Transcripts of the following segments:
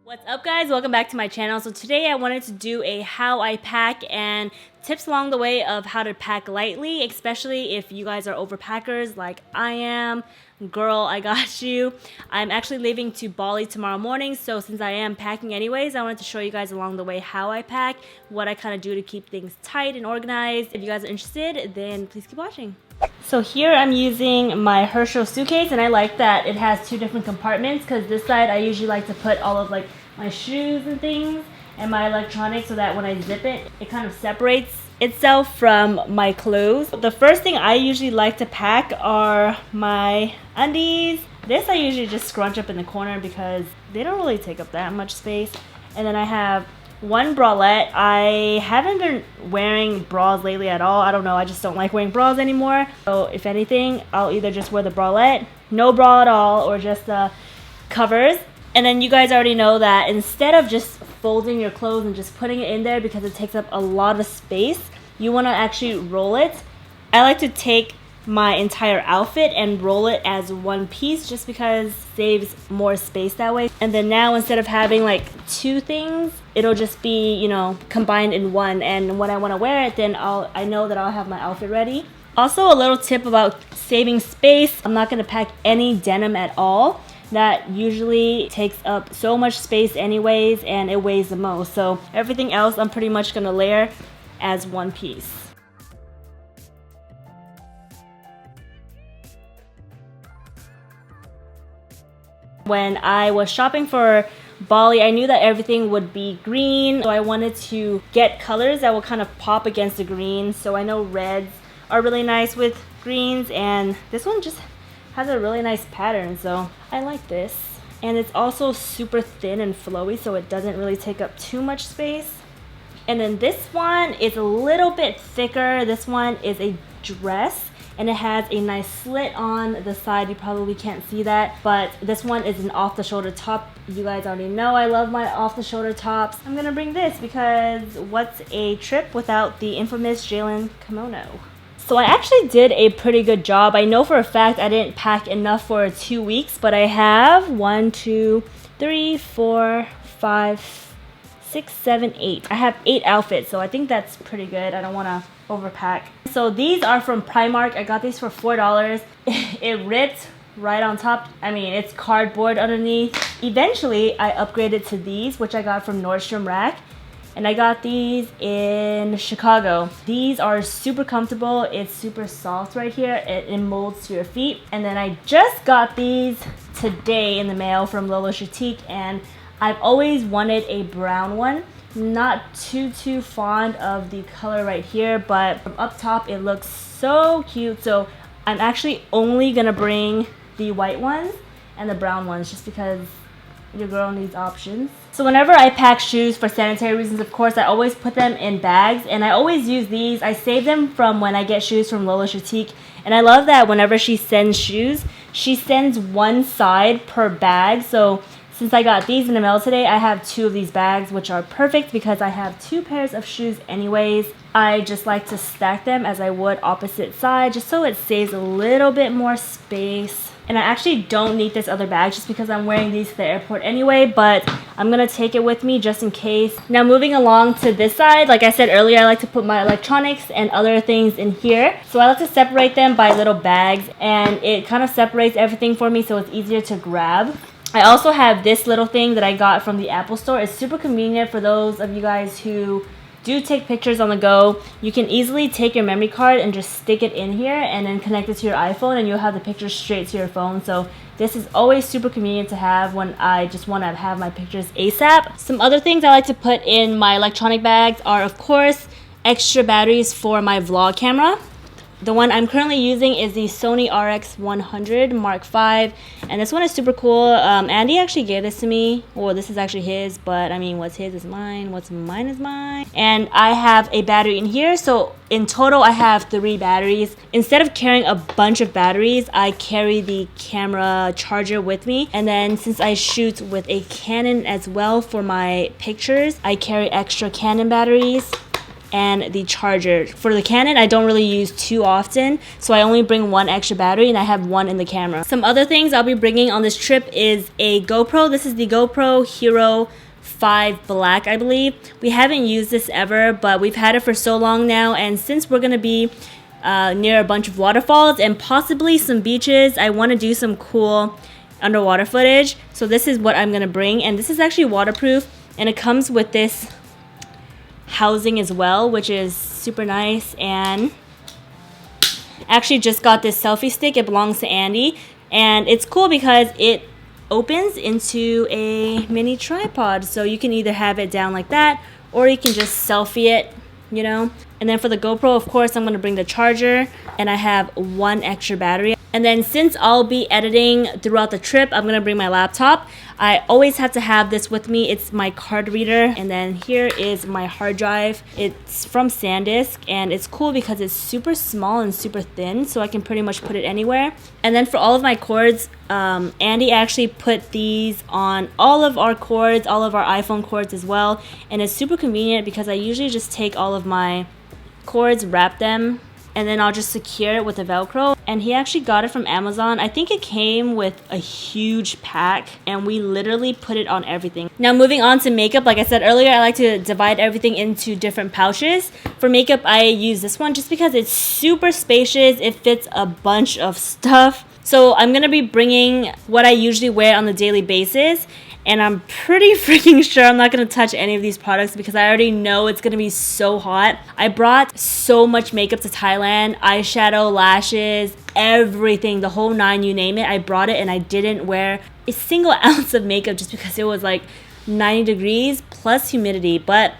What's up guys, welcome back to my channel. So today I wanted to do a how I pack and tips along the way of how to pack lightly, especially if you guys are overpackers like I am. Girl, I got you. I'm actually leaving to Bali tomorrow morning, so since I am packing anyways, I wanted to show you guys along the way how I pack, what I kind of do to keep things tight and organized. If you guys are interested, then please keep watching. So here I'm using my Herschel suitcase, and I like that it has two different compartments because this side I usually like to put all of like my shoes and things and my electronics so that when I zip it, it kind of separates itself from my clothes. The first thing I usually like to pack are my undies. This I usually just scrunch up in the corner because they don't really take up that much space. And then I have one bralette. I haven't been wearing bras lately at all. I don't know, I just don't like wearing bras anymore. So if anything, I'll either just wear the bralette, no bra at all, or just the covers. And then you guys already know that instead of just folding your clothes and just putting it in there because it takes up a lot of space, you want to actually roll it. I like to take my entire outfit and roll it as one piece just because it saves more space that way. And then now instead of having like two things, it'll just be, you know, combined in one. And when I want to wear it, then I know that I'll have my outfit ready. Also, a little tip about saving space. I'm not going to pack any denim at all. That usually takes up so much space anyways, and it weighs the most. So everything else I'm pretty much gonna layer as one piece. When I was shopping for Bali, I knew that everything would be green, so I wanted to get colors that will kind of pop against the green. So I know reds are really nice with greens, and this one just has a really nice pattern, so I like this. And it's also super thin and flowy, so it doesn't really take up too much space. And then this one is a little bit thicker. This one is a dress, and it has a nice slit on the side. You probably can't see that, but this one is an off-the-shoulder top. You guys already know I love my off-the-shoulder tops. I'm gonna bring this because what's a trip without the infamous JLINHH kimono? So I actually did a pretty good job. I know for a fact I didn't pack enough for 2 weeks, but I have 1, 2, 3, 4, 5, 6, 7, 8. I have 8 outfits, so I think that's pretty good. I don't want to overpack. So these are from Primark. I got these for $4. It ripped right on top. I mean, it's cardboard underneath. Eventually, I upgraded to these, which I got from Nordstrom Rack. And I got these in Chicago. These are super comfortable. It's super soft right here. It molds to your feet. And then I just got these today in the mail from Lolo Chitique, and I've always wanted a brown one. Not too fond of the color right here, but from up top it looks so cute. So I'm actually only gonna bring the white ones and the brown ones just because your girl needs options. So whenever I pack shoes for sanitary reasons, of course, I always put them in bags, and I always use these. I save them from when I get shoes from Lolo Chitique, and I love that whenever she sends shoes, she sends one side per bag. So since I got these in the mail today, I have 2 of these bags, which are perfect because I have 2 pairs of shoes anyways. I just like to stack them as I would opposite side, just so it saves a little bit more space. And I actually don't need this other bag just because I'm wearing these to the airport anyway, but I'm gonna take it with me just in case. Now moving along to this side, like I said earlier, I like to put my electronics and other things in here. So I like to separate them by little bags, and it kind of separates everything for me so it's easier to grab. I also have this little thing that I got from the Apple store. It's super convenient for those of you guys who do take pictures on the go. You can easily take your memory card and just stick it in here and then connect it to your iPhone, and you'll have the pictures straight to your phone. So this is always super convenient to have when I just want to have my pictures ASAP. Some other things I like to put in my electronic bags are, of course, extra batteries for my vlog camera. The one I'm currently using is the Sony RX100 Mark V, and this one is super cool. Andy actually gave this to me. Well, this is actually his, but I mean, what's his is mine, what's mine is mine. And I have a battery in here, so in total I have 3 batteries. Instead of carrying a bunch of batteries, I carry the camera charger with me. And then since I shoot with a Canon as well for my pictures, I carry extra Canon batteries. and the charger. For the Canon, I don't really use too often, so I only bring one extra battery and I have one in the camera. Some other things I'll be bringing on this trip is a GoPro. This is the GoPro Hero 5 Black, I believe. We haven't used this ever, but we've had it for so long now, and since we're gonna be near a bunch of waterfalls and possibly some beaches, I want to do some cool underwater footage. So this is what I'm gonna bring, and this is actually waterproof, and it comes with this housing as well, which is super nice. And actually just got this selfie stick. It belongs to Andy, and it's cool because it opens into a mini tripod, so you can either have it down like that or you can just selfie it, you know. And then for the GoPro, of course, I'm going to bring the charger, and I have one extra battery. And then since I'll be editing throughout the trip, I'm going to bring my laptop. I always have to have this with me. It's my card reader. And then here is my hard drive. It's from SanDisk, and it's cool because it's super small and super thin, so I can pretty much put it anywhere. And then for all of my cords, Andy actually put these on all of our cords, all of our iPhone cords as well. And it's super convenient because I usually just take all of my cords, wrap them, and then I'll just secure it with a Velcro. And he actually got it from Amazon. I think it came with a huge pack, and we literally put it on everything. Now moving on to makeup, like I said earlier, I like to divide everything into different pouches. For makeup, I use this one just because it's super spacious. It fits a bunch of stuff. So I'm gonna be bringing what I usually wear on a daily basis, and I'm pretty freaking sure I'm not going to touch any of these products because I already know it's going to be so hot. I brought so much makeup to Thailand, eyeshadow, lashes, everything, the whole nine, you name it. I brought it, and I didn't wear a single ounce of makeup just because it was like 90 degrees plus humidity. But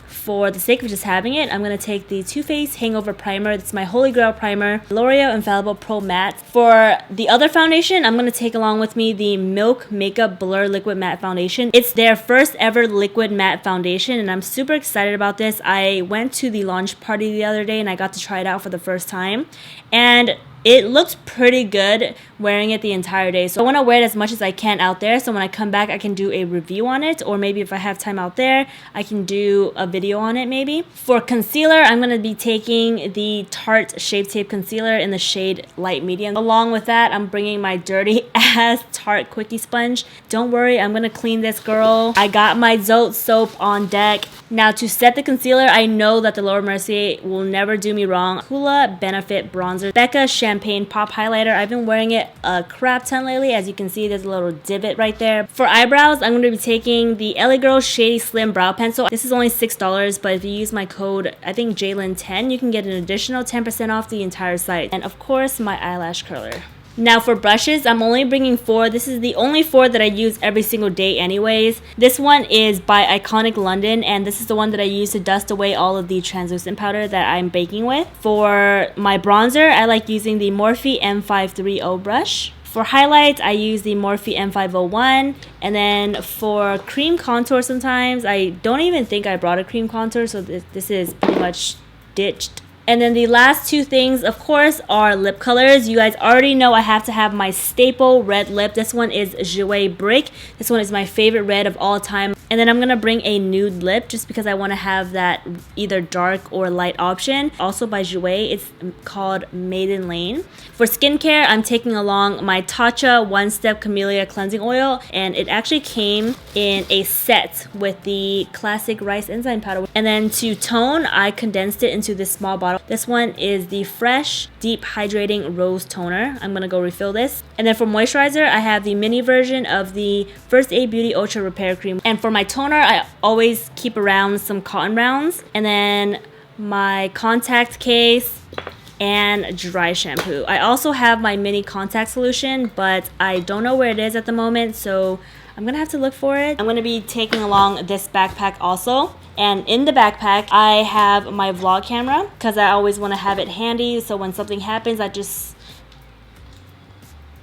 for the sake of just having it, I'm going to take the Too Faced Hangover Primer. It's my Holy Grail Primer, L'Oreal Infallible Pro Matte. For the other foundation, I'm going to take along with me the Milk Makeup Blur Liquid Matte Foundation. It's their first ever liquid matte foundation, and I'm super excited about this. I went to the launch party the other day, and I got to try it out for the first time. And it looks pretty good wearing it the entire day. So I want to wear it as much as I can out there, so when I come back I can do a review on it, or maybe if I have time out there I can do a video on it maybe. For concealer, I'm going to be taking the Tarte Shape Tape Concealer in the shade Light Medium. Along with that, I'm bringing my dirty ass Tarte Quickie Sponge. Don't worry, I'm going to clean this girl. I got my Zote soap on deck. Now to set the concealer, I know that the Laura Mercier will never do me wrong. Hoola Benefit Bronzer Becca Champagne Pop Highlighter. I've been wearing it a crap ton lately. As you can see, there's a little divot right there. For eyebrows, I'm going to be taking the LA Girl Shady Slim Brow Pencil. This is only $6, but if you use my code, I think JLINHH10, you can get an additional 10% off the entire site. And of course, my eyelash curler. Now for brushes, I'm only bringing 4. This is the only 4 that I use every single day anyways. This one is by Iconic London, and this is the one that I use to dust away all of the translucent powder that I'm baking with. For my bronzer, I like using the Morphe M530 brush. For highlights, I use the Morphe M501. And then for cream contour, sometimes I don't even think I brought a cream contour, so this is pretty much ditched. And then the last two things, of course, are lip colors. You guys already know I have to have my staple red lip. This one is Jouer Brick. This one is my favorite red of all time. And then I'm going to bring a nude lip just because I want to have that either dark or light option. Also by Jouer, it's called Maiden Lane. For skincare, I'm taking along my Tatcha One Step Camellia Cleansing Oil. And it actually came in a set with the classic rice enzyme powder. And then to tone, I condensed it into this small bottle. This one is the Fresh Deep Hydrating Rose Toner. I'm going to go refill this. And then for moisturizer, I have the mini version of the First Aid Beauty Ultra Repair Cream. And for my toner, I always keep around some cotton rounds. And then my contact case and dry shampoo. I also have my mini contact solution, but I don't know where it is at the moment, so I'm gonna have to look for it. I'm gonna be taking along this backpack also. And in the backpack, I have my vlog camera because I always want to have it handy, so when something happens, I just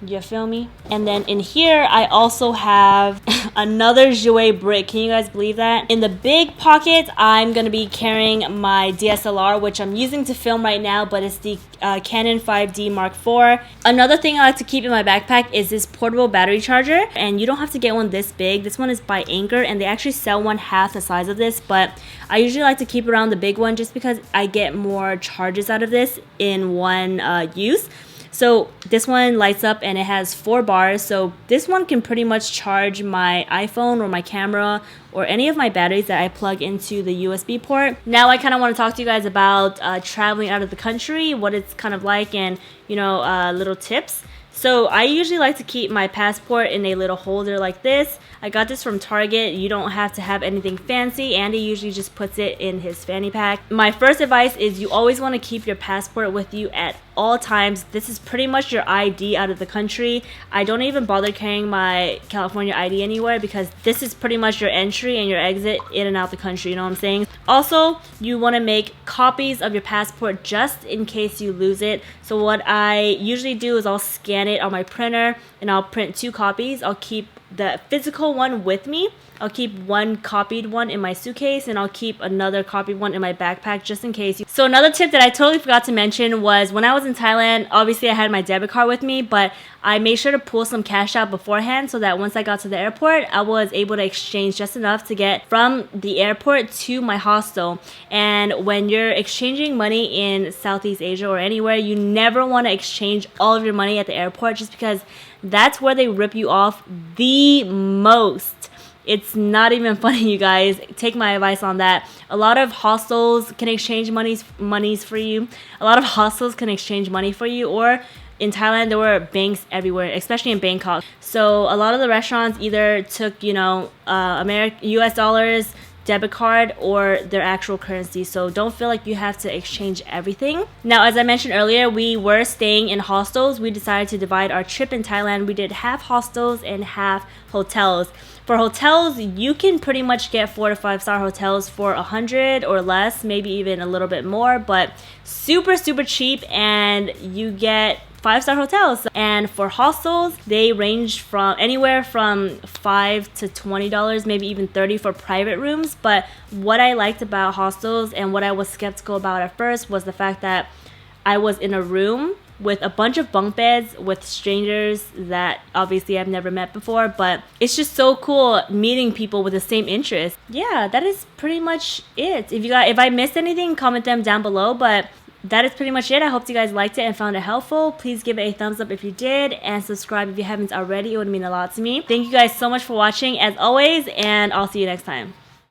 You feel me? And then in here, I also have another Jouet brick. Can you guys believe that? In the big pocket, I'm gonna be carrying my DSLR, which I'm using to film right now, but it's the Canon 5D Mark IV. Another thing I like to keep in my backpack is this portable battery charger, and you don't have to get one this big. This one is by Anchor, and they actually sell one half the size of this, but I usually like to keep around the big one just because I get more charges out of this in one use. So this one lights up and it has 4 bars. So this one can pretty much charge my iPhone or my camera or any of my batteries that I plug into the USB port. Now I kind of want to talk to you guys about traveling out of the country, what it's kind of like, and you know, little tips. So I usually like to keep my passport in a little holder like this. I got this from Target. You don't have to have anything fancy. Andy usually just puts it in his fanny pack. My first advice is you always want to keep your passport with you at all times. This is pretty much your ID out of the country. I don't even bother carrying my California ID anywhere because this is pretty much your entry and your exit in and out the country, you know what I'm saying? Also, you want to make copies of your passport just in case you lose it. So what I usually do is I'll scan it on my printer and I'll print 2 copies. I'll keep the physical one with me. I'll keep one copied one in my suitcase and I'll keep another copied one in my backpack just in case. So another tip that I totally forgot to mention was when I was in Thailand, obviously I had my debit card with me, but I made sure to pull some cash out beforehand so that once I got to the airport, I was able to exchange just enough to get from the airport to my hostel. And when you're exchanging money in Southeast Asia or anywhere, you never want to exchange all of your money at the airport just because that's where they rip you off the most. It's not even funny, you guys. Take my advice on that. A lot of hostels can exchange monies for you. A lot of hostels can exchange money for you, or in Thailand there were banks everywhere, especially in Bangkok. So a lot of the restaurants either took, you know, US dollars, debit card, or their actual currency. So don't feel like you have to exchange everything. Now, as I mentioned earlier, we were staying in hostels. We decided to divide our trip in Thailand. We did half hostels and half hotels. For hotels, you can pretty much get 4 to 5 star hotels for $100 or less, maybe even a little bit more, but super cheap, and you get 5-star hotels. And for hostels, they range from anywhere from $5 to $20, maybe even $30 for private rooms. But what I liked about hostels and what I was skeptical about at first was the fact that I was in a room with a bunch of bunk beds with strangers that obviously I've never met before, but it's just so cool meeting people with the same interests. Yeah, that is pretty much it. If I missed anything, comment them down below, but that is pretty much it. I hope you guys liked it and found it helpful. Please give it a thumbs up if you did, and subscribe if you haven't already. It would mean a lot to me. Thank you guys so much for watching as always, and I'll see you next time.